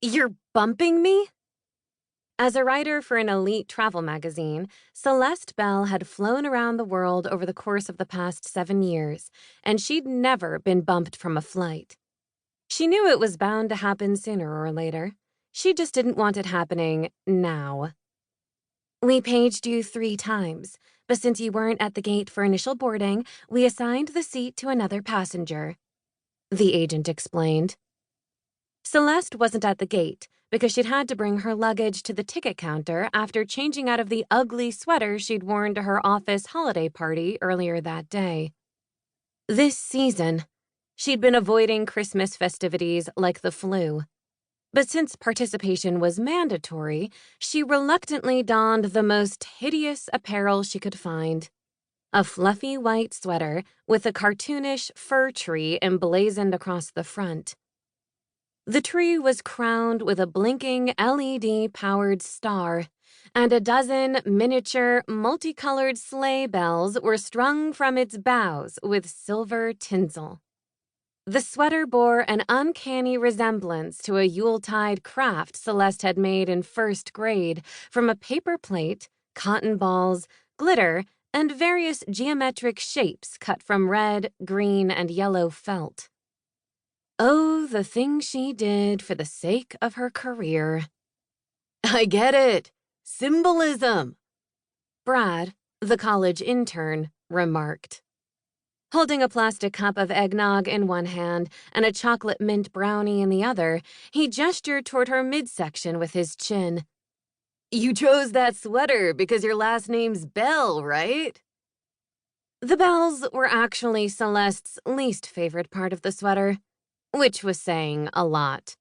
You're bumping me? As a writer for an elite travel magazine, Celeste Bell had flown around the world over the course of the past 7 years, and she'd never been bumped from a flight. She knew it was bound to happen sooner or later. She just didn't want it happening now. We paged you 3 times, but since you weren't at the gate for initial boarding, we assigned the seat to another passenger, the agent explained. Celeste wasn't at the gate because she'd had to bring her luggage to the ticket counter after changing out of the ugly sweater she'd worn to her office holiday party earlier that day. This season, she'd been avoiding Christmas festivities like the flu. But since participation was mandatory, she reluctantly donned the most hideous apparel she could find. A fluffy white sweater with a cartoonish fir tree emblazoned across the front. The tree was crowned with a blinking LED-powered star, and a dozen miniature, multicolored sleigh bells were strung from its boughs with silver tinsel. The sweater bore an uncanny resemblance to a Yuletide craft Celeste had made in first grade from a paper plate, cotton balls, glitter, and various geometric shapes cut from red, green, and yellow felt. Oh, the things she did for the sake of her career. I get it. Symbolism, Brad, the college intern, remarked. Holding a plastic cup of eggnog in one hand and a chocolate mint brownie in the other, he gestured toward her midsection with his chin. You chose that sweater because your last name's Bell, right? The bells were actually Celeste's least favorite part of the sweater, which was saying a lot.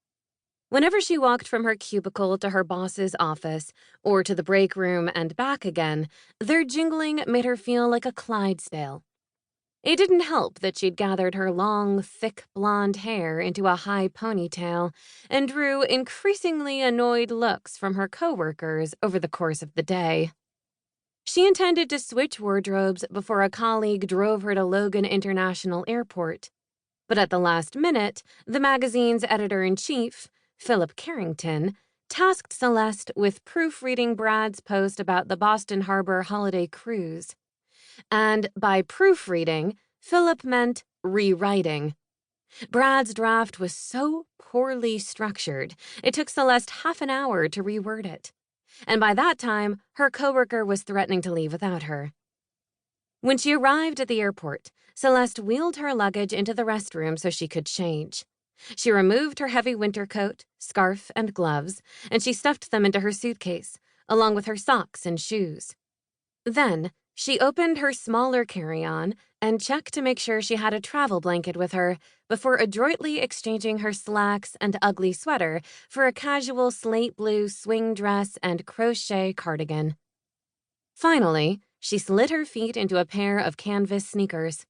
Whenever she walked from her cubicle to her boss's office, or to the break room and back again, their jingling made her feel like a Clydesdale. It didn't help that she'd gathered her long, thick blonde hair into a high ponytail and drew increasingly annoyed looks from her coworkers over the course of the day. She intended to switch wardrobes before a colleague drove her to Logan International Airport. But at the last minute, the magazine's editor-in-chief, Philip Carrington, tasked Celeste with proofreading Brad's post about the Boston Harbor holiday cruise. And by proofreading, Philip meant rewriting. Brad's draft was so poorly structured, it took Celeste half an hour to reword it. And by that time, her coworker was threatening to leave without her. When she arrived at the airport, Celeste wheeled her luggage into the restroom so she could change. She removed her heavy winter coat, scarf, and gloves, and she stuffed them into her suitcase, along with her socks and shoes. Then, she opened her smaller carry-on and checked to make sure she had a travel blanket with her before adroitly exchanging her slacks and ugly sweater for a casual slate blue swing dress and crochet cardigan. Finally, she slid her feet into a pair of canvas sneakers.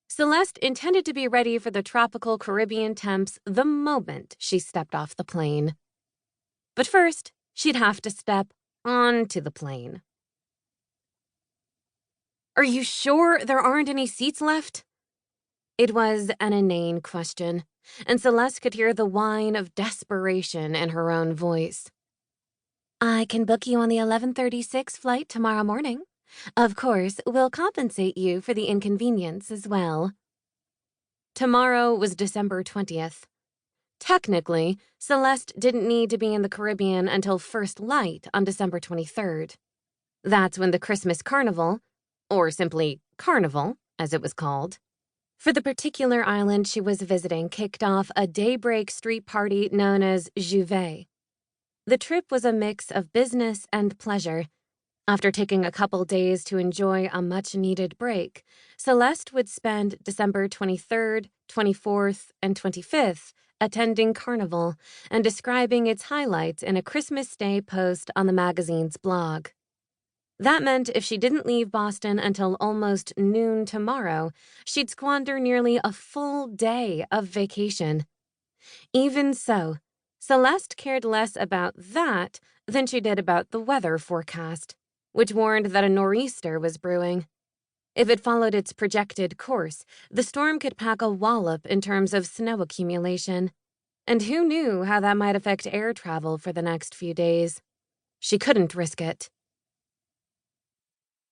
Celeste intended to be ready for the tropical Caribbean temps the moment she stepped off the plane. But first, she'd have to step onto the plane. Are you sure there aren't any seats left? It was an inane question, and Celeste could hear the whine of desperation in her own voice. I can book you on the 11:36 flight tomorrow morning. Of course, we'll compensate you for the inconvenience as well. Tomorrow was December 20th. Technically, Celeste didn't need to be in the Caribbean until first light on December 23rd. That's when the Christmas Carnival, or simply Carnival, as it was called, for the particular island she was visiting kicked off a daybreak street party known as Juvet. The trip was a mix of business and pleasure. After taking a couple days to enjoy a much-needed break, Celeste would spend December 23rd, 24th, and 25th attending Carnival and describing its highlights in a Christmas Day post on the magazine's blog. That meant if she didn't leave Boston until almost noon tomorrow, she'd squander nearly a full day of vacation. Even so, Celeste cared less about that than she did about the weather forecast, which warned that a nor'easter was brewing. If it followed its projected course, the storm could pack a wallop in terms of snow accumulation. And who knew how that might affect air travel for the next few days? She couldn't risk it.